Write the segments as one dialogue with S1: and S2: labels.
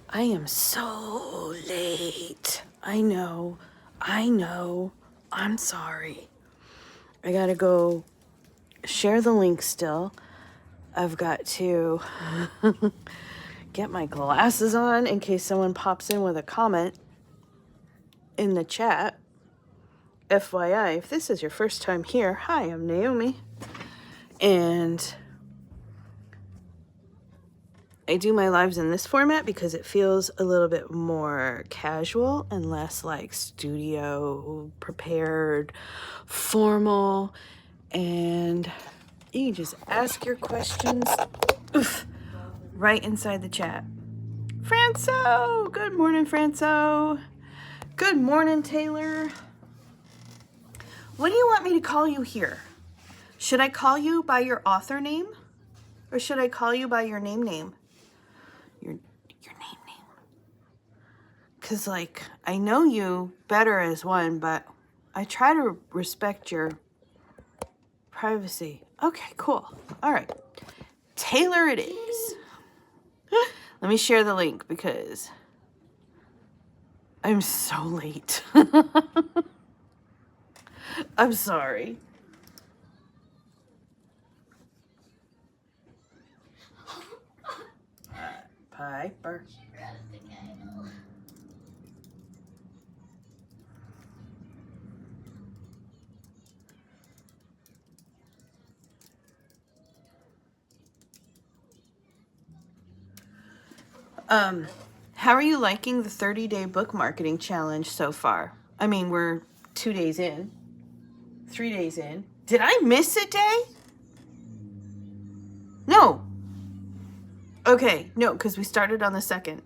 S1: I am so late. I know. I'm sorry. I gotta go share the link still. I've got to get my glasses on in case someone pops in with a comment in the chat. FYI, if this is your first time here, hi, I'm Naomi. And I do my lives in this format because it feels a little bit more casual and less like studio prepared, formal, and you can just ask your questions right inside the chat. Franco, good morning, Franco. Good morning, Taylor. What do you want me to call you here? Should I call you by your author name? Or should I call you by your name? Your name. Because, like, I know you better as one, but I try to respect your privacy. Okay, cool. All right. Taylor it is. Let me share the link because I'm so late. I'm sorry. Piper. How are you liking the 30-day book marketing challenge so far? I mean, we're 2 days in, 3 days in. Did I miss a day? No. Okay, no, because we started on the 2nd.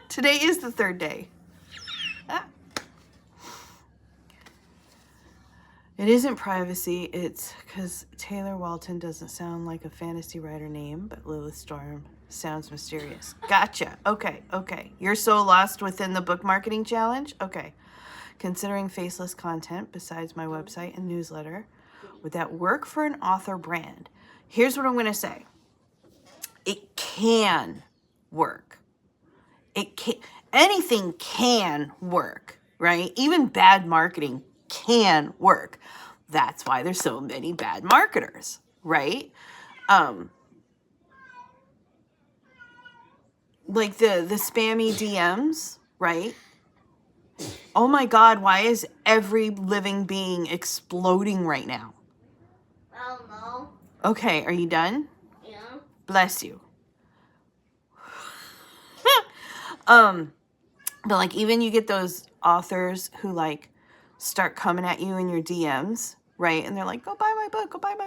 S1: Today is the 3rd day. It isn't privacy, it's because Taylor Walton doesn't sound like a fantasy writer name, but Lilith Storm sounds mysterious. Gotcha. Okay. You're so lost within the book marketing challenge? Okay. Considering faceless content besides my website and newsletter, would that work for an author brand? Here's what I'm going to say. It can work. Anything can work, right? Even bad marketing can work. That's why there's so many bad marketers, right? Like the spammy DMs, right? Oh my God, why is every living being exploding right now?
S2: I don't know.
S1: Okay, are you done?
S2: Yeah.
S1: Bless you. But like even you get those authors who like start coming at you in your DMs, right? And they're like, go buy my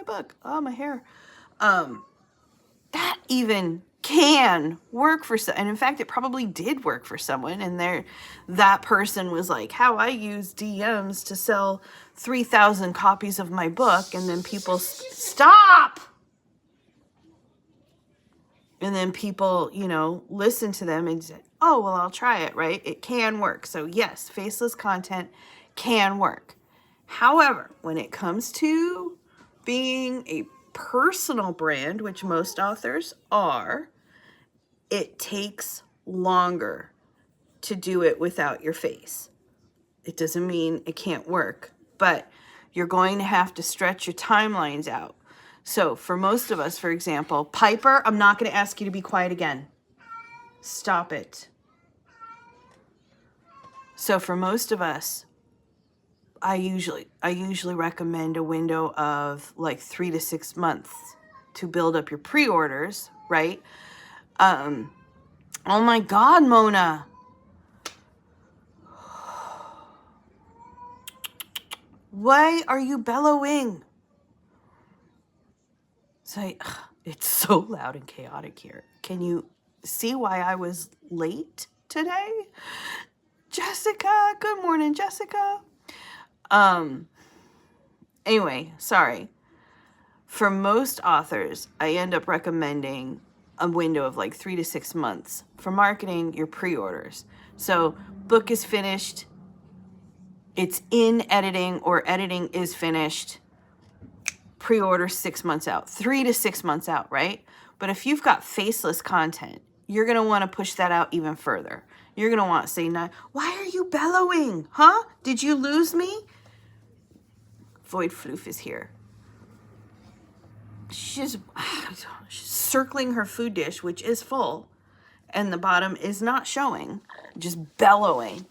S1: book. Oh, my hair. That even can work for some, and in fact, it probably did work for someone. And that person was like, how I use DMs to sell 3,000 copies of my book. And then people stop. And then people, listen to them and say, oh, well, I'll try it, right? It can work. So yes, faceless content can work. However, when it comes to being a personal brand, which most authors are, it takes longer to do it without your face. It doesn't mean it can't work, but you're going to have to stretch your timelines out. So for most of us, for example, Piper, I'm not going to ask you to be quiet again. Stop it. So for most of us, I usually recommend a window of like 3 to 6 months to build up your pre-orders, right? Oh my God, Mona. Why are you bellowing? It's so loud and chaotic here. Can you see why I was late today? Jessica, good morning, Jessica. Anyway, sorry. For most authors, I end up recommending a window of like 3 to 6 months for marketing your pre-orders. So book is finished, it's in editing, or editing is finished, pre-order 6 months out, 3 to 6 months out, right? But if you've got faceless content, you're going to want to push that out even further. You're going to want to say, why are you bellowing? Huh? Did you lose me? Void Floof is here. She's circling her food dish, which is full, and the bottom is not showing, just bellowing.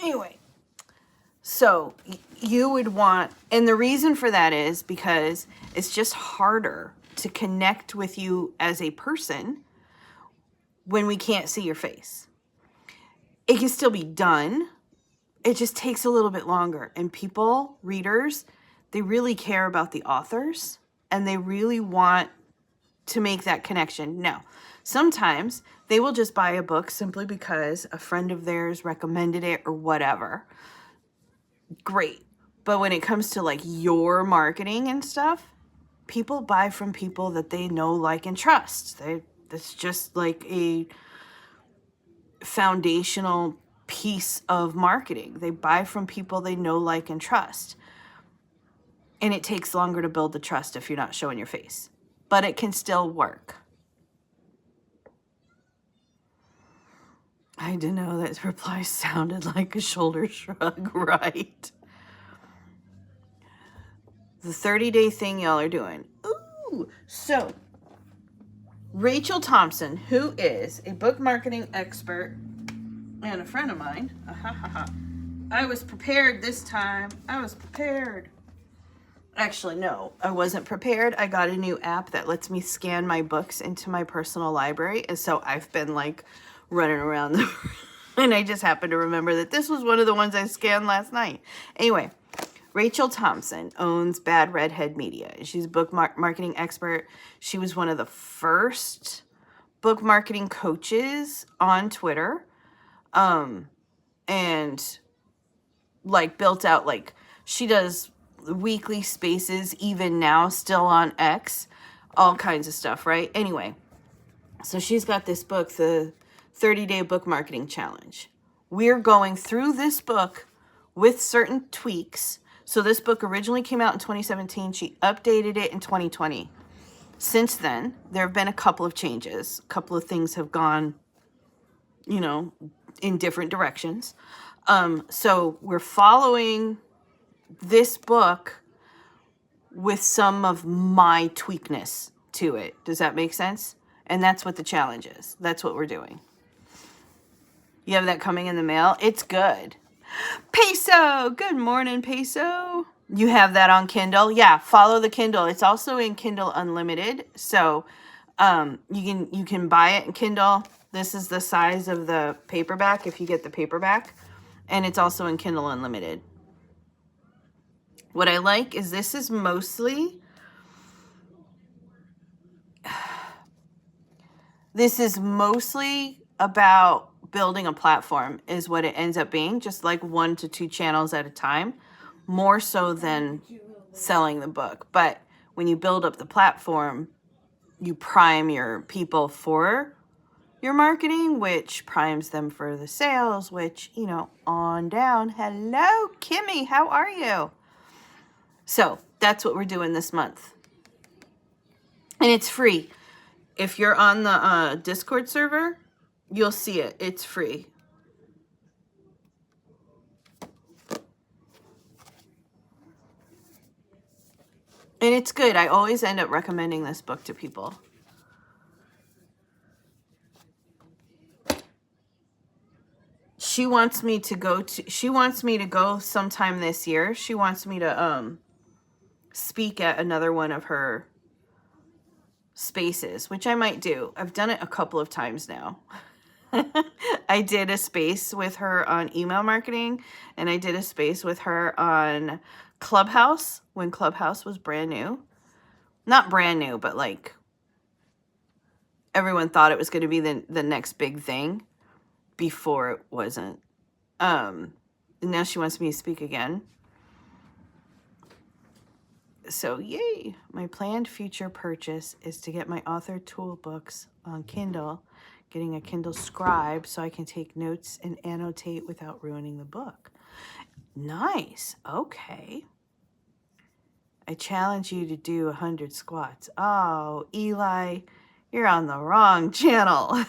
S1: Anyway, so you would want, and the reason for that is because it's just harder to connect with you as a person when we can't see your face. It can still be done. It just takes a little bit longer. And people, readers, they really care about the authors and they really want to make that connection. Now, sometimes they will just buy a book simply because a friend of theirs recommended it or whatever. Great. But when it comes to like your marketing and stuff, people buy from people that they know, like, and trust. That's just like a foundational piece of marketing. They buy from people they know, like, and trust. And it takes longer to build the trust if you're not showing your face. But it can still work. I didn't know that reply sounded like a shoulder shrug, right? The 30-day thing y'all are doing. Ooh, so Rachel Thompson, who is a book marketing expert and a friend of mine. I was prepared this time. I was prepared. Actually, no, I wasn't prepared. I got a new app that lets me scan my books into my personal library. And so I've been like running around and I just happened to remember that this was one of the ones I scanned last night. Anyway, Rachel Thompson owns Bad Redhead Media. She's a book marketing expert. She was one of the first book marketing coaches on Twitter. And like built out, like she does weekly spaces, even now still on X, all kinds of stuff, right? Anyway, so she's got this book, the 30-day book marketing challenge. We're going through this book with certain tweaks. So this book originally came out in 2017. She updated it in 2020. Since then, there have been a couple of changes. A couple of things have gone, in different directions. So we're following this book with some of my tweakness to it. Does that make sense? And that's what the challenge is. That's what we're doing. You have that coming in the mail? It's good. Peso! Good morning, Peso. You have that on Kindle? Yeah, follow the Kindle. It's also in Kindle Unlimited. So you can buy it in Kindle. This is the size of the paperback if you get the paperback. And it's also in Kindle Unlimited. What I like is this is mostly about building a platform is what it ends up being, just like 1 to 2 channels at a time, more so than selling the book. But when you build up the platform, you prime your people for your marketing, which primes them for the sales, which, on down. Hello, Kimmy, how are you? So that's what we're doing this month. And it's free. If you're on the Discord server, you'll see it. It's free. And it's good. I always end up recommending this book to people. She wants me to go sometime this year. She wants me to speak at another one of her spaces, which I might do. I've done it a couple of times now. I did a space with her on email marketing, and I did a space with her on Clubhouse when Clubhouse was brand new. Not brand new, but like everyone thought it was going to be the next big thing before it wasn't. And now she wants me to speak again. So yay. My planned future purchase is to get my author tool books on Kindle, getting a Kindle Scribe so I can take notes and annotate without ruining the book. Nice. Okay. I challenge you to do 100 squats. Oh, Eli, you're on the wrong channel.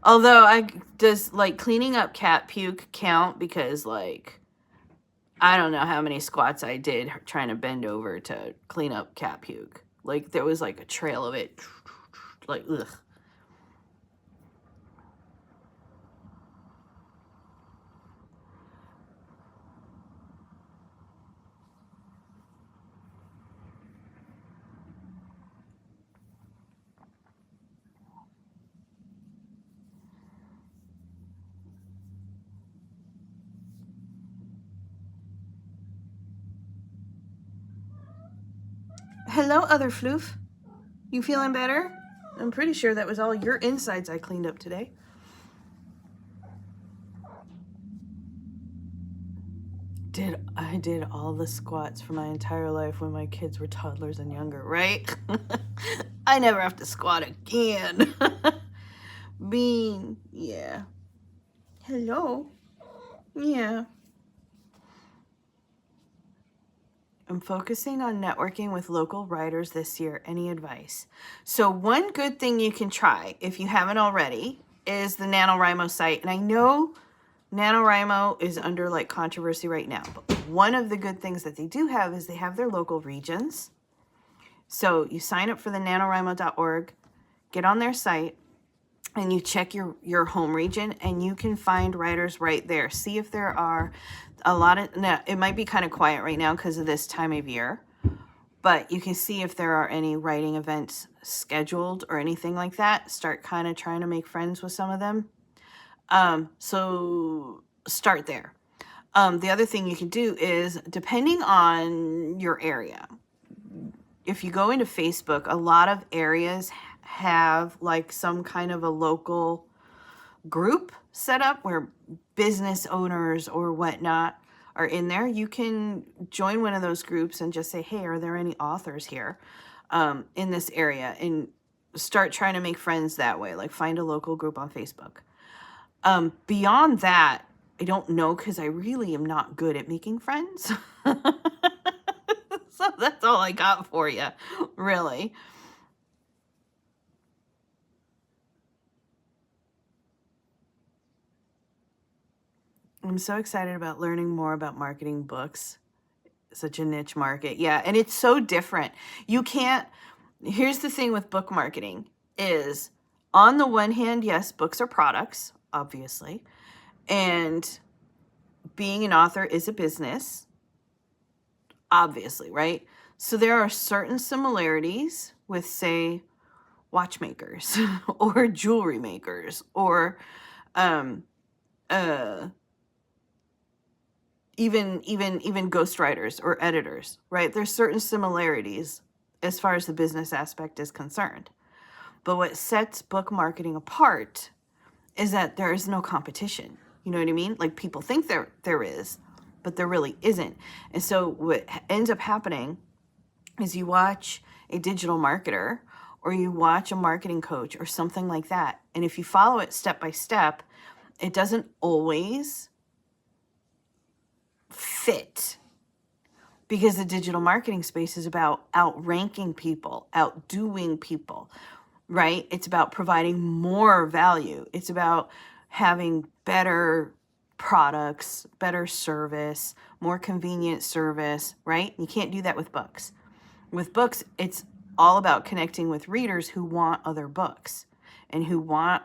S1: Although does like cleaning up cat puke count? Because like, I don't know how many squats I did trying to bend over to clean up cat puke. Like there was like a trail of it. Like, ugh. Hello, other Floof. You feeling better? I'm pretty sure that was all your insides I cleaned up today. I did all the squats for my entire life when my kids were toddlers and younger, right? I never have to squat again. Bean, yeah. Hello. Yeah. I'm focusing on networking with local writers this year. Any advice? So one good thing you can try, if you haven't already, is the NaNoWriMo site. And I know NaNoWriMo is under like controversy right now, but one of the good things that they do have is they have their local regions. So you sign up for the nanowrimo.org, get on their site, and you check your home region, and you can find writers right there. See if there are a lot of, now it might be kind of quiet right now because of this time of year, but you can see if there are any writing events scheduled or anything like that. Start kind of trying to make friends with some of them. So start there. The other thing you can do is, depending on your area, if you go into Facebook, a lot of areas have like some kind of a local group set up where business owners or whatnot are in there. You can join one of those groups and just say, hey, are there any authors here in this area? And start trying to make friends that way. Like find a local group on Facebook. Beyond that, I don't know, because I really am not good at making friends. So that's all I got for you, really. I'm so excited about learning more about marketing books. Such a niche market. Yeah, and it's so different. You can't, here's the thing with book marketing is, on the one hand, yes, books are products, obviously. And being an author is a business, obviously, right? So there are certain similarities with, say, watchmakers or jewelry makers or even ghostwriters or editors, right? There's certain similarities as far as the business aspect is concerned. But what sets book marketing apart is that there is no competition. You know what I mean? Like, people think there is, but there really isn't. And so what ends up happening is you watch a digital marketer or you watch a marketing coach or something like that. And if you follow it step by step, it doesn't always fit, because the digital marketing space is about outranking people, outdoing people, right? It's about providing more value. It's about having better products, better service, more convenient service, right? You can't do that with books. With books, it's all about connecting with readers who want other books and who want,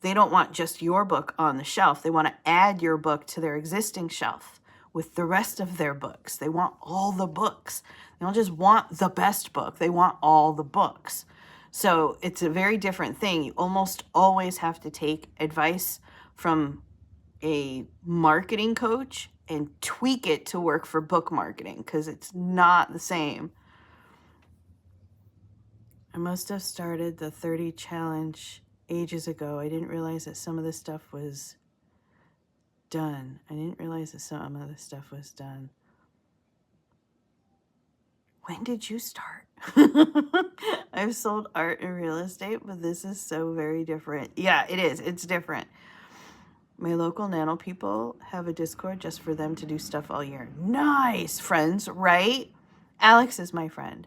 S1: they don't want just your book on the shelf. They want to add your book to their existing shelf with the rest of their books. They want all the books. They don't just want the best book. They want all the books. So it's a very different thing. You almost always have to take advice from a marketing coach and tweak it to work for book marketing, because it's not the same. I must have started the 30 challenge ages ago. I didn't realize that some of this stuff was done. When did you start? I've sold art and real estate, but this is so very different. Yeah, it is. It's different. My local nano people have a Discord just for them to do stuff all year. Nice, friends, right? Alex is my friend.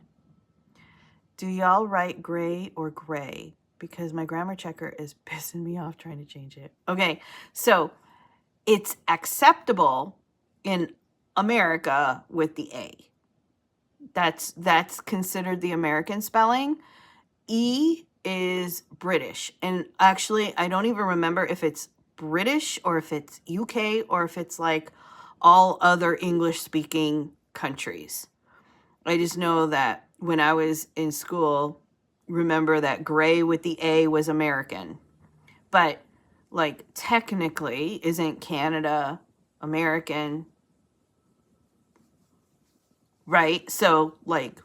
S1: Do y'all write gray or gray? Because my grammar checker is pissing me off trying to change it. Okay, so it's acceptable in America with the A. That's considered the American spelling. E is British. And actually, I don't even remember if it's British or if it's UK or if it's like all other English speaking countries. I just know that when I was in school, remember that gray with the A was American. But like technically, isn't Canada American? Right? So like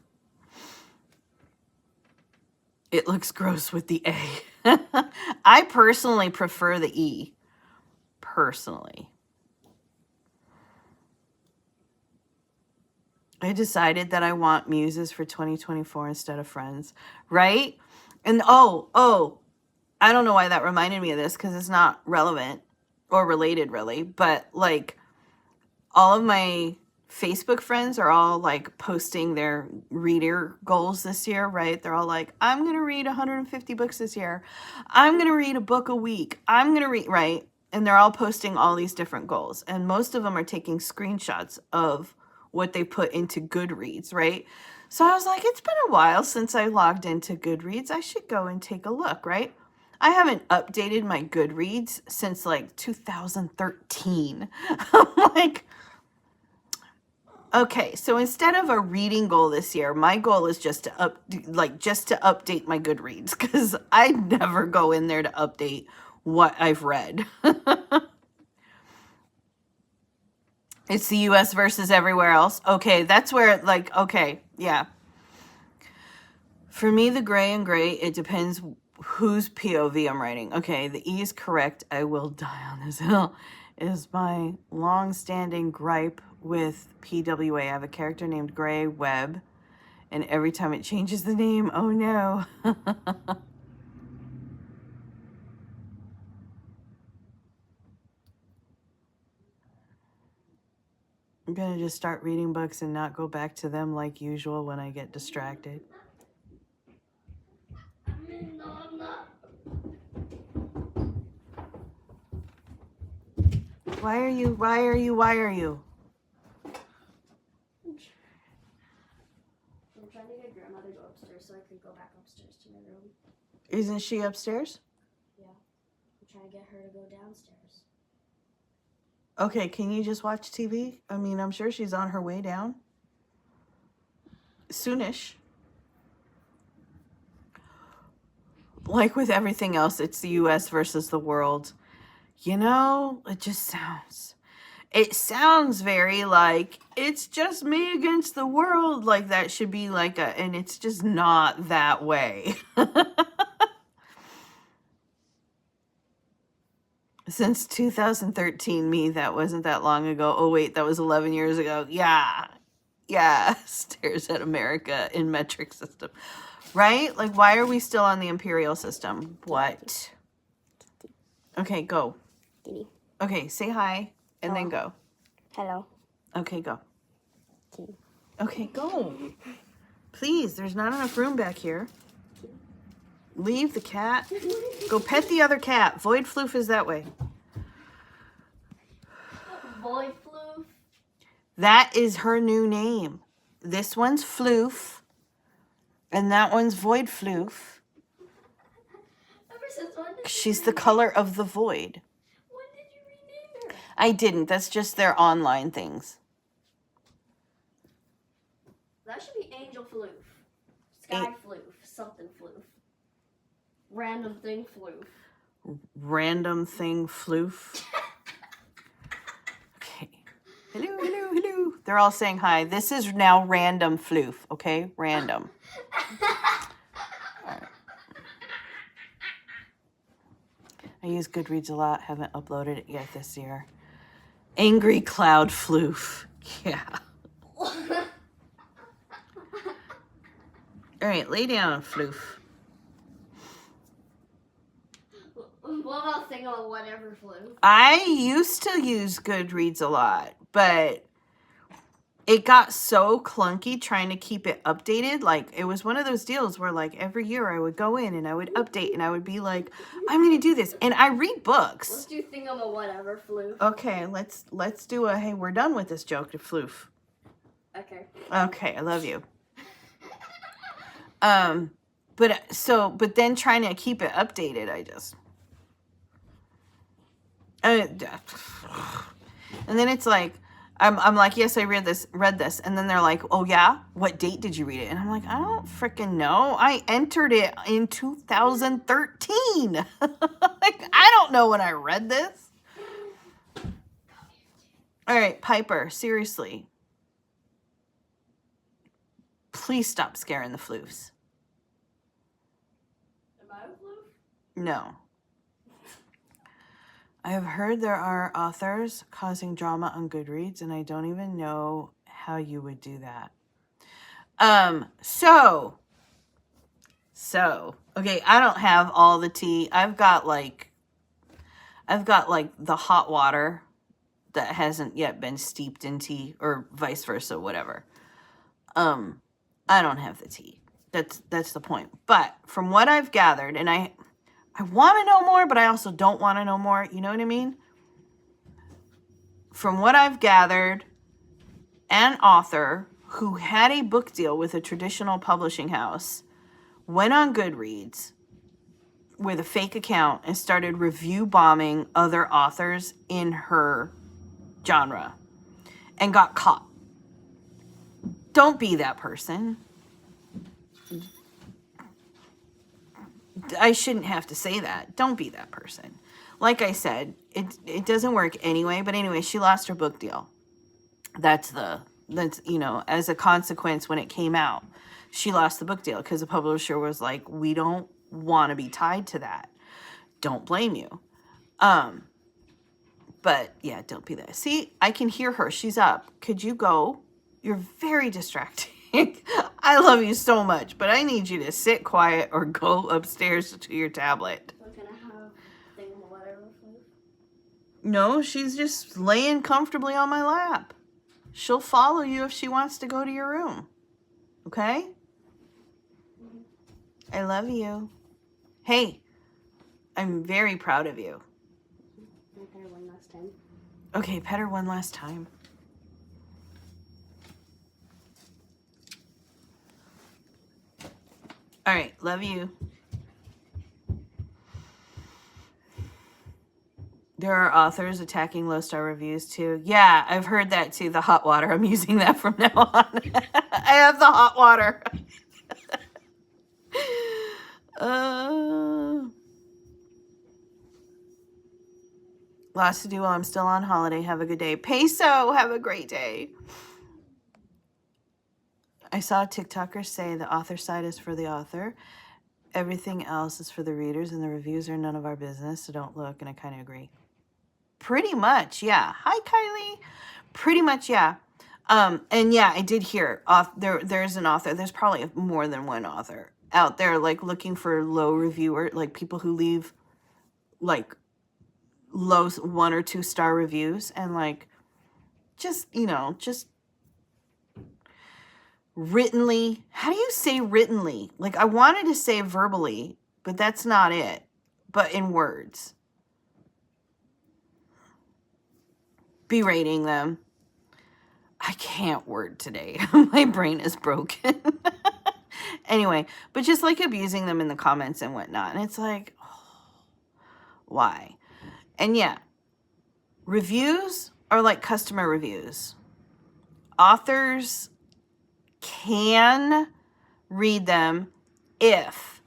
S1: it looks gross with the A. I personally prefer the E. Personally. I decided that I want muses for 2024 instead of friends. Right? And I don't know why that reminded me of this because it's not relevant or related really. But like all of my Facebook friends are all like posting their reader goals this year, right? They're all like, I'm going to read 150 books this year. I'm going to read a book a week. I'm going to read, right? And they're all posting all these different goals. And most of them are taking screenshots of what they put into Goodreads, right? So I was like, it's been a while since I logged into Goodreads. I should go and take a look, right? I haven't updated my Goodreads since like 2013. I'm like, okay, so instead of a reading goal this year, my goal is just to update my Goodreads because I never go in there to update what I've read. It's the US versus everywhere else. Okay, that's where like, okay, yeah. For me, the gray and gray, it depends whose POV I'm writing. Okay, the E is correct. I will die on this hill. Is my long-standing gripe with PWA. I have a character named Gray Webb, and every time it changes the name, oh no. I'm gonna just start reading books and not go back to them like usual when I get distracted. Why are you?
S2: I'm trying to get grandma to go upstairs so I can go back upstairs to my room.
S1: Isn't she upstairs?
S2: Yeah. I'm trying to get her to go downstairs.
S1: Okay, can you just watch TV? I mean, I'm sure she's on her way down. Soonish. Like with everything else, it's the US versus the world. You know, it sounds very like it's just me against the world. Like that should be like and it's just not that way. Since 2013, me, that wasn't that long ago. Oh wait, that was 11 years ago. Yeah. Stares at America in metric system. Right? Like, why are we still on the imperial system? What? Okay, go.
S2: Kitty.
S1: Okay, say hi and then go.
S2: Hello.
S1: Okay, go.
S2: Kitty.
S1: Okay, go. Please, there's not enough room back here. Leave the cat. Go pet the other cat. Void Floof is that way.
S2: Void Floof.
S1: That is her new name. This one's Floof. And that one's Void Floof.
S2: Ever since when did
S1: She's the color of the void.
S2: When did you rename her?
S1: I didn't. That's just their online things.
S2: That should be Angel Floof. Sky Floof. Something Floof. Random thing Floof.
S1: Random thing Floof. Okay. Hello. They're all saying hi. This is now random Floof. Okay? Random. All right. I use Goodreads a lot. Haven't uploaded it yet this year. Angry Cloud Floof. Yeah. All right, lay down, Floof.
S2: What about whatever Floof.
S1: I used to use Goodreads a lot, but it got so clunky trying to keep it updated. Like, it was one of those deals where, like, every year I would go in and I would update and I would be like, I'm going to do this. And I read books.
S2: Let's do whatever Floof.
S1: Okay, let's do a, hey, we're done with this joke to Floof.
S2: Okay.
S1: Okay, I love you. But then trying to keep it updated, and then it's like, I'm like, yes, I read this, and then they're like, oh yeah, what date did you read it? And I'm like, I don't freaking know. I entered it in 2013. Like, I don't know when I read this. All right, Piper, seriously, please stop scaring the floofs.
S2: Am I a Floof?
S1: No. I have heard there are authors causing drama on Goodreads, and I don't even know how you would do that. So, okay, I don't have all the tea. I've got like the hot water that hasn't yet been steeped in tea, or vice versa, whatever. I don't have the tea. That's the point. But from what I've gathered, and I want to know more, but I also don't want to know more. You know what I mean? From what I've gathered, an author who had a book deal with a traditional publishing house went on Goodreads with a fake account and started review bombing other authors in her genre and got caught. Don't be that person. I shouldn't have to say that. Don't be that person. Like I said, it doesn't work anyway. But anyway, she lost her book deal. That's as a consequence when it came out, she lost the book deal because the publisher was like, we don't want to be tied to that. Don't blame you. But yeah, don't be that. See, I can hear her. She's up. Could you go? You're very distracting. I love you so much, but I need you to sit quiet or go upstairs to your tablet.
S2: So can I have whatever Floof?
S1: No, she's just laying comfortably on my lap. She'll follow you if she wants to go to your room. Okay? Mm-hmm. I love you. Hey, I'm very proud of you.
S2: Can I pet her one last time?
S1: Okay, pet her one last time. All right, love you. There are authors attacking low-star reviews too. Yeah, I've heard that too. The hot water. I'm using that from now on. I have the hot water. Lots to do while I'm still on holiday. Have a good day. Peso, have a great day. I saw a TikToker say the author side is for the author. Everything else is for the readers, and the reviews are none of our business, so don't look, and I kind of agree. Pretty much, yeah. Hi, Kylie. Pretty much, yeah. And yeah, I did hear there's an author. There's probably more than one author out there, like, looking for low reviewer, like people who leave like low 1 or 2 star reviews, and like just writtenly. How do you say writtenly? Like, I wanted to say verbally, but that's not it. But in words. Berating them. I can't word today. My brain is broken. Anyway, but just like abusing them in the comments and whatnot. And it's like, oh, why? And yeah, reviews are like customer reviews. Authors can read them if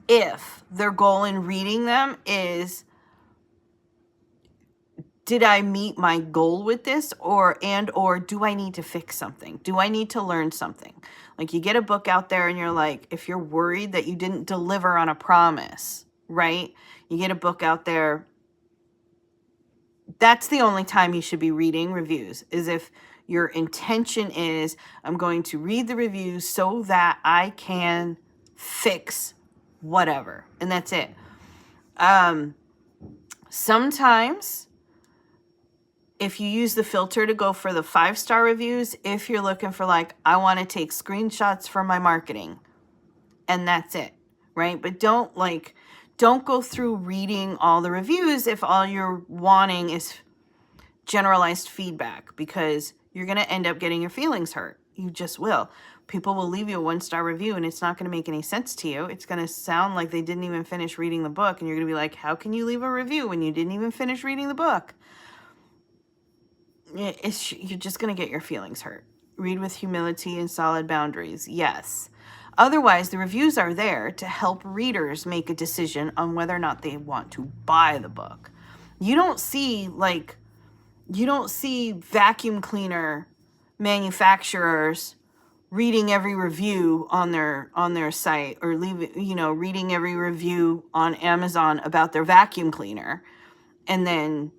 S1: their goal in reading them is, did I meet my goal with this, or do I need to fix something? Do I need to learn something? Like, you get a book out there and you're like, if you're worried that you didn't deliver on a promise, right? You get a book out there, that's the only time you should be reading reviews, is if your intention is, I'm going to read the reviews so that I can fix whatever. And that's it. Sometimes if you use the filter to go for the 5-star reviews, if you're looking for like, I want to take screenshots for my marketing, and that's it, right? But don't go through reading all the reviews if all you're wanting is generalized feedback, because you're going to end up getting your feelings hurt. You just will. People will leave you a 1-star review and it's not going to make any sense to you. It's going to sound like they didn't even finish reading the book, and you're going to be like, how can you leave a review when you didn't even finish reading the book? You're just going to get your feelings hurt. Read with humility and solid boundaries. Yes. Otherwise, the reviews are there to help readers make a decision on whether or not they want to buy the book. You don't see vacuum cleaner manufacturers reading every review on their site, or reading every review on Amazon about their vacuum cleaner and then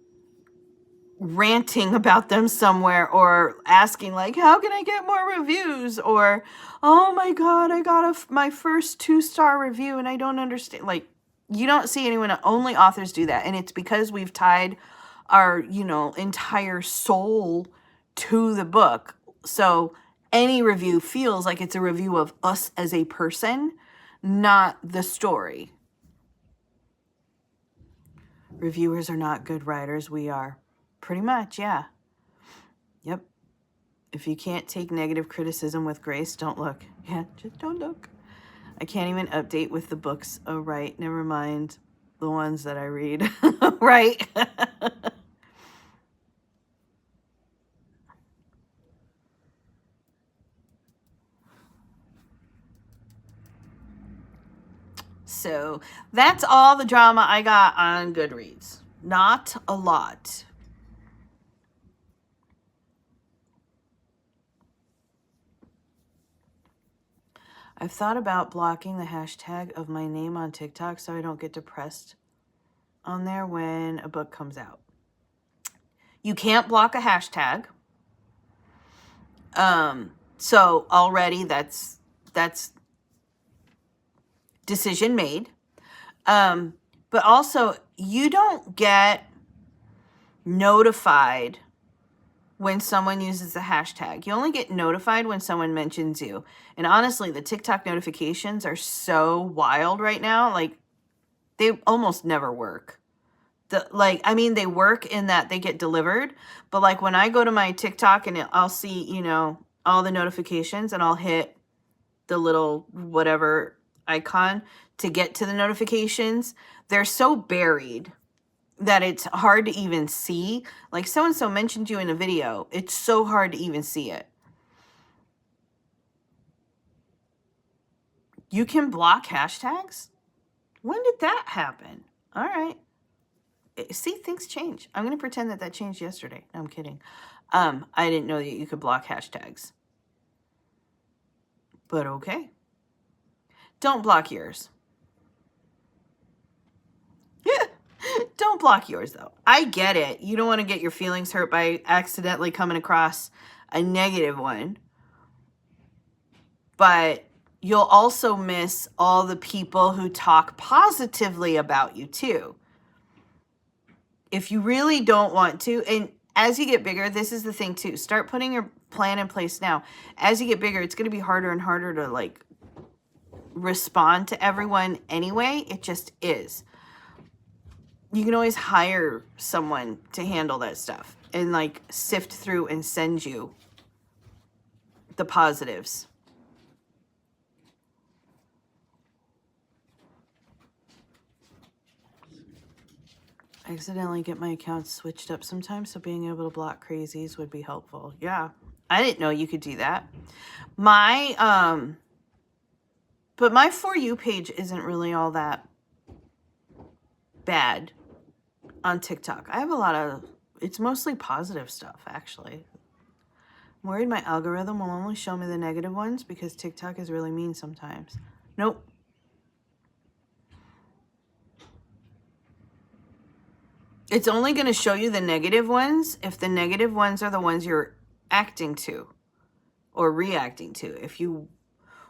S1: ranting about them somewhere, or asking like, how can I get more reviews? Or, oh my God, I got my first 2-star review and I don't understand. Like, you don't see anyone, only authors do that. And it's because we've tied our, entire soul to the book. So any review feels like it's a review of us as a person, not the story. Reviewers are not good writers. We are. Pretty much, yeah. Yep. If you can't take negative criticism with grace, don't look. Yeah, just don't look. I can't even update with the books. Oh, right. Never mind the ones that I read. Right? So that's all the drama I got on Goodreads. Not a lot. I've thought about blocking the hashtag of my name on TikTok so I don't get depressed on there when a book comes out. You can't block a hashtag. So already that's decision made. But also, you don't get notified when someone uses the hashtag. You only get notified when someone mentions you. And honestly, the TikTok notifications are so wild right now. Like, they almost never work. They work in that they get delivered. But like, when I go to my TikTok and I'll see, all the notifications, and I'll hit the little whatever icon to get to the notifications, they're so buried that it's hard to even see. Like, so-and-so mentioned you in a video. It's so hard to even see it. You can block hashtags? When did that happen? All right. See, things change. I'm going to pretend that changed yesterday. No, I'm kidding. I didn't know that you could block hashtags. But okay. Don't block yours. Don't block yours, though. I get it. You don't want to get your feelings hurt by accidentally coming across a negative one. But you'll also miss all the people who talk positively about you, too. If you really don't want to, and as you get bigger, this is the thing, too. Start putting your plan in place now. As you get bigger, it's going to be harder and harder to, like, respond to everyone anyway. It just is. You can always hire someone to handle that stuff and like sift through and send you the positives. I accidentally get my accounts switched up sometimes, so being able to block crazies would be helpful. Yeah, I didn't know you could do that. But my For You page isn't really all that bad on TikTok. I have it's mostly positive stuff, actually. I'm worried my algorithm will only show me the negative ones because TikTok is really mean sometimes. Nope. It's only going to show you the negative ones if the negative ones are the ones you're acting to or reacting to. If you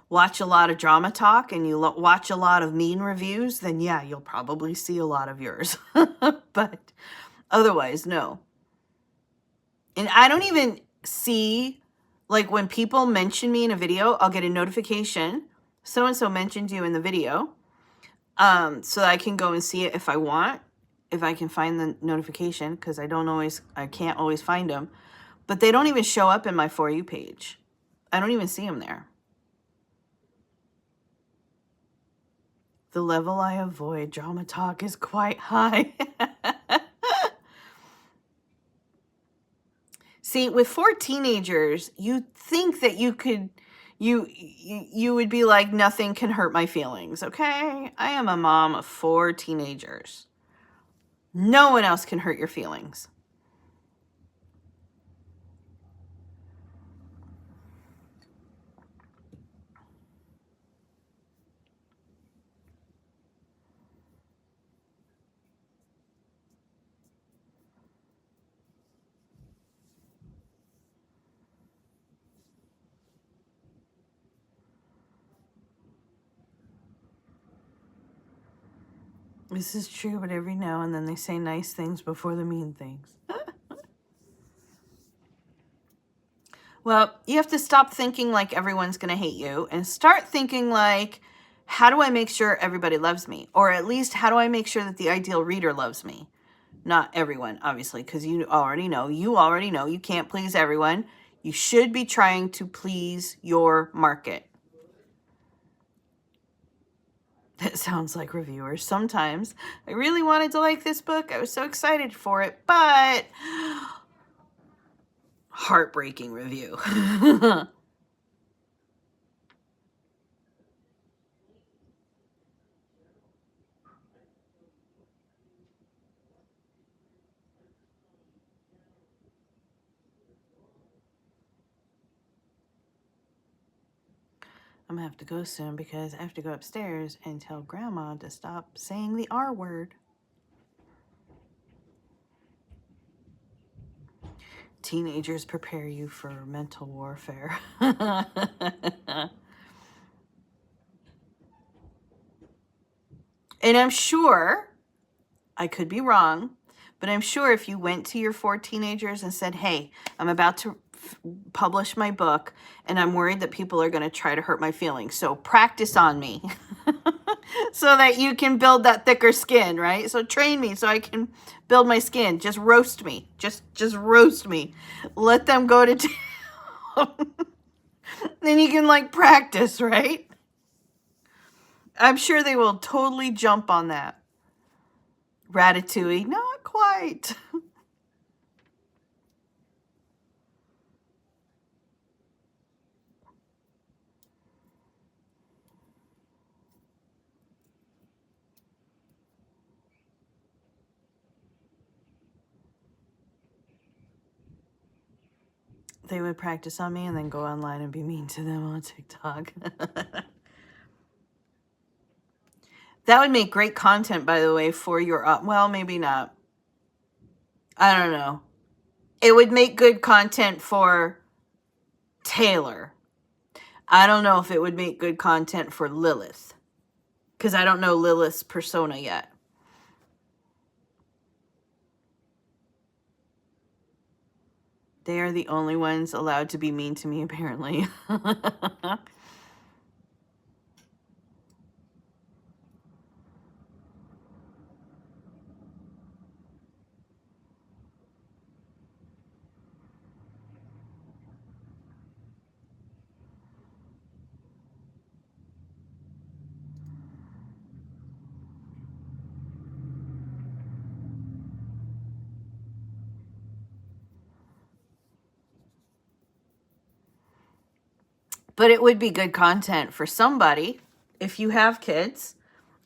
S1: watch a lot of drama talk and you watch a lot of mean reviews, then yeah, you'll probably see a lot of yours. But otherwise, no. And I don't even see, like, when people mention me in a video, I'll get a notification. So-and-so mentioned you in the video. So that I can go and see it if I want, if I can find the notification, because I can't always find them. But they don't even show up in my For You page. I don't even see them there. The level I avoid drama talk is quite high. See, with 4 teenagers, you think that you could, you would be like, nothing can hurt my feelings, okay? I am a mom of 4 teenagers. No one else can hurt your feelings. This is true, but every now and then they say nice things before the mean things. Well, you have to stop thinking like everyone's going to hate you and start thinking like, how do I make sure everybody loves me? Or at least, how do I make sure that the ideal reader loves me? Not everyone, obviously, because you already know you can't please everyone. You should be trying to please your market. That sounds like reviewers. Sometimes I really wanted to like this book. I was so excited for it, but heartbreaking review. I'm gonna have to go soon because I have to go upstairs and tell Grandma to stop saying the R word. Teenagers prepare you for mental warfare. And I'm sure, I could be wrong, but I'm sure if you went to your 4 teenagers and said, hey, I'm about to publish my book and I'm worried that people are going to try to hurt my feelings, so practice on me so that you can build that thicker skin, right? So train me so I can build my skin. Just roast me. Just roast me. Let them go to town. Then you can like practice, right? I'm sure they will totally jump on that. Ratatouille, not quite. They would practice on me and then go online and be mean to them on TikTok. That would make great content, by the way, for your, well, maybe not. I don't know. It would make good content for Taylor. I don't know if it would make good content for Lilith, because I don't know Lilith's persona yet. They are the only ones allowed to be mean to me, apparently. But it would be good content for somebody if you have kids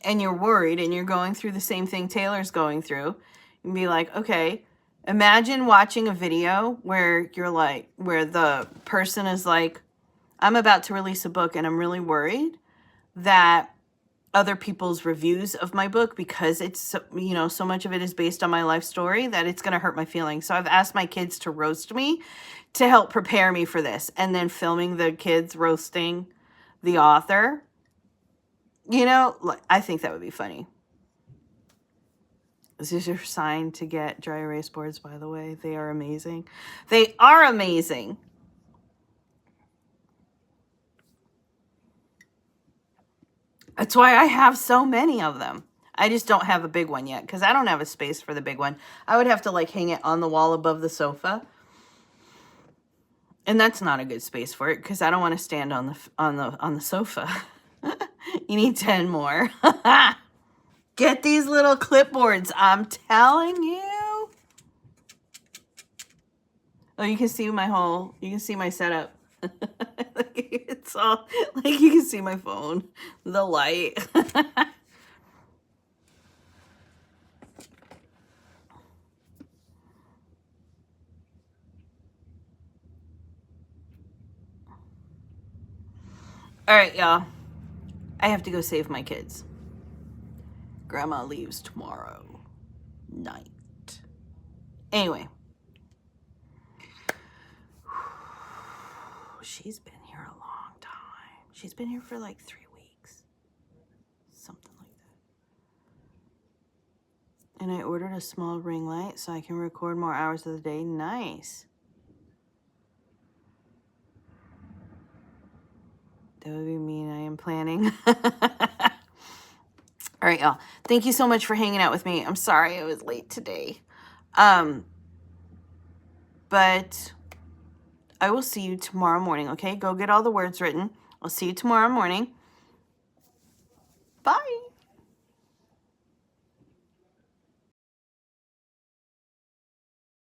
S1: and you're worried and you're going through the same thing Taylor's going through. And be like, okay, imagine watching a video where you're like, where the person is like, I'm about to release a book and I'm really worried that other people's reviews of my book, because it's, you know, so much of it is based on my life story, that it's going to hurt my feelings. So I've asked my kids to roast me to help prepare me for this, and then filming the kids roasting the author. You know, like, I think that would be funny. This is your sign to get dry erase boards, by the way. They are amazing. They are amazing. That's why I have so many of them. I just don't have a big one yet because I don't have a space for the big one. I would have to like hang it on the wall above the sofa. And that's not a good space for it because I don't want to stand on the sofa. You need 10 more. Get these little clipboards, I'm telling you. Oh, you can see you can see my setup. It's all, like you can see my phone, the light. All right, y'all. I have to go save my kids. Grandma leaves tomorrow night. Anyway. She's been here a long time. She's been here for like 3 weeks. Something like that. And I ordered a small ring light so I can record more hours of the day. Nice. That would be mean. I am planning. All right, y'all. Thank you so much for hanging out with me. I'm sorry I was late today. But I will see you tomorrow morning, okay? Go get all the words written. I'll see you tomorrow morning. Bye.